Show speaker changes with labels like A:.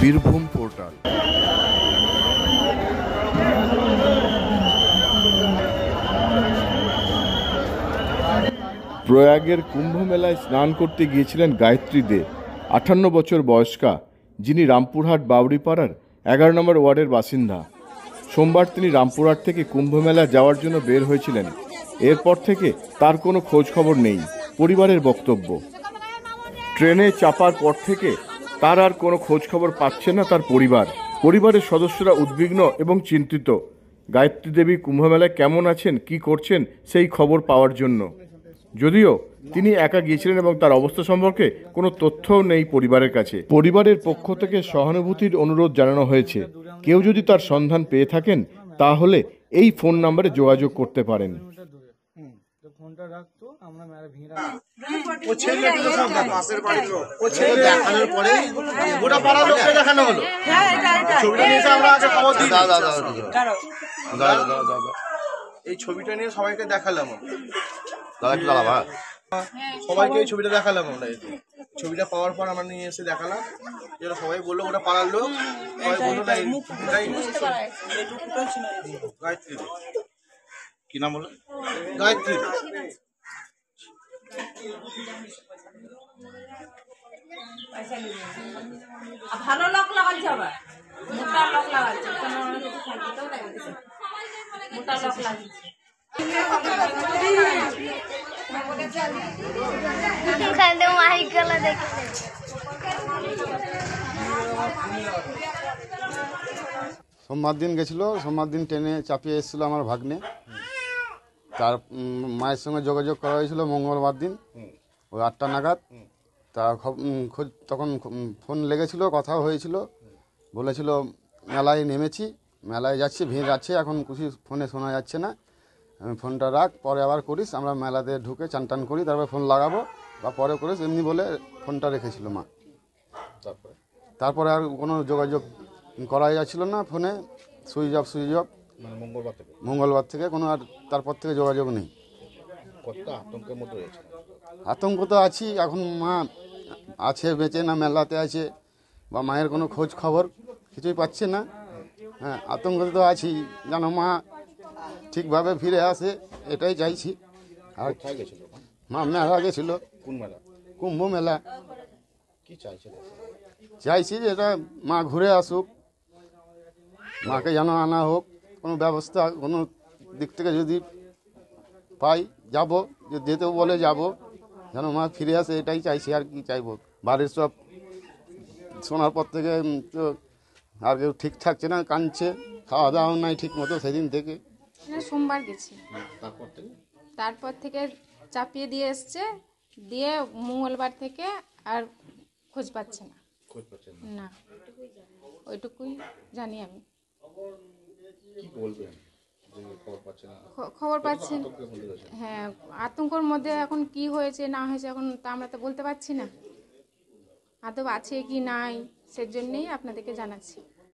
A: Birbhum portal. প্রয়াগের কুম্ভ মেলায় স্নান করতে গিয়েছিলেন গায়ত্রী দে, 58 বছর বয়স্কা, যিনি রামপুরহাট বাউরিপাড়ার 11 নম্বর ওয়ার্ডের বাসিন্দা। সোমবার তিনি রামপুরহাট থেকে কুম্ভ মেলা যাওয়ার জন্য বের হয়েছিলেন। এরপর থেকে তার কোনো খোঁজ খবর নেই, পরিবারের বক্তব্য। ট্রেনে চাপার পর থেকে তার আর কোনো খোঁজ খবর পাচ্ছে না তার পরিবার। পরিবারের সদস্যরা উদ্বিগ্ন এবং চিন্তিত। গায়ত্রী দেবী কুম্ভমেলায় কেমন আছেন, কি করছেন সেই খবর পাওয়ার জন্য। যদিও তিনি একা গিয়েছিলেন এবং তার অবস্থা সম্পর্কে কোনো তথ্যও নেই পরিবারের কাছে। পরিবারের পক্ষ থেকে সহানুভূতির অনুরোধ জানানো হয়েছে। কেউ যদি তার সন্ধান পেয়ে থাকেন তাহলে এই ফোন নম্বরে যোগাযোগ করতে পারেন।
B: ফোনটা রাখতো, আমরা মেলা ভিড়
C: ও ছেলে তো সব পাশের বাড়ি লোক, ও ছেলে দেখানোর পরে গোটা পাড়ার লোককে দেখানো হলো। ছবিটা নিয়ে আমরা আগে খবর দিই। এই ছবিটা নিয়ে সবাইকে দেখালাম, সবাইকে এই ছবিটা দেখালাম আমরা। ছবিটা পাওয়ার পর আমরা নিয়ে এসে দেখালাম, যেটা সবাই বললো ওটা পাড়ার লোক। সবাই বললো না গায়ত্রী। কি নাম বললো? গায়ত্রী।
D: ভালো লোক লাগাচ্ছে, আবার মোটা লোক লাগাচ্ছে, মোটা লোক লাগাচ্ছে।
E: সোমবার দিন গেছিলো, সোমবার দিন ট্রেনে চাপিয়ে এসেছিলো আমার ভাগ্নে। তার মায়ের সঙ্গে যোগাযোগ করা হয়েছিল মঙ্গলবার দিন ওই 8টা নাগাদ। তা খোঁজ তখন ফোন লেগেছিল, কথাও হয়েছিল। বলেছিল মেলায় নেমেছি, মেলায় যাচ্ছি, ভিড় আছে, এখন কিছু ফোনে শোনা যাচ্ছে না, ফোনটা রাখ, পরে আবার করিস, আমরা মেলাতে ঢুকে চান টান করি, তারপরে ফোন লাগাবো বা পরে করিস, এমনি বলে ফোনটা রেখেছিল মা। তারপরে আর কোনো যোগাযোগ করা যাচ্ছিল না ফোনে, সুইচ অফ। মঙ্গলবার থেকে কোনো আর তারপর থেকে যোগাযোগ নেই। আতঙ্ক তো আছি, এখন মা আছে বেঁচে না মেলাতে আছে, বা মায়ের কোনো খোঁজ খবর কিছুই পাচ্ছে না। হ্যাঁ, আতঙ্ক তো আছি, যেন মা ঠিকভাবে ফিরে আসে, এটাই চাইছি। আর মা মেলা গেছিল। কোন মেলা? কুম্ভ মেলা। কি চাইছি যে এটা মা ঘুরে আসুক, মাকে যেন আনা হোক, কোনো ব্যবস্থা কোনো দিক থেকে যদি পাই যাব, যেতেও বলে যাব, যেন মা ফিরে আসে, এটাই চাইছি। আর কি চাইবো? বাড়ির সব শোনার পর থেকে তো আর কেউ ঠিক থাকছে না, কাঁদছে, খাওয়া দাওয়া নাই ঠিক মতো সেদিন থেকে।
F: সোমবার গেছি, তারপর থেকে চাপিয়ে দিয়ে এসছে, দিয়ে মঙ্গলবার থেকে আর খোঁজ পাচ্ছে না। না, ওইটুকুই জানি আমি। খবর পাচ্ছেন? হ্যাঁ, আতঙ্কর মধ্যে। এখন কি হয়েছে না হয়েছে এখন তা আমরা তো বলতে পারছি না, আদৌ আছে কি নাই, সেজন্যই আপনাদেরকে জানাচ্ছি।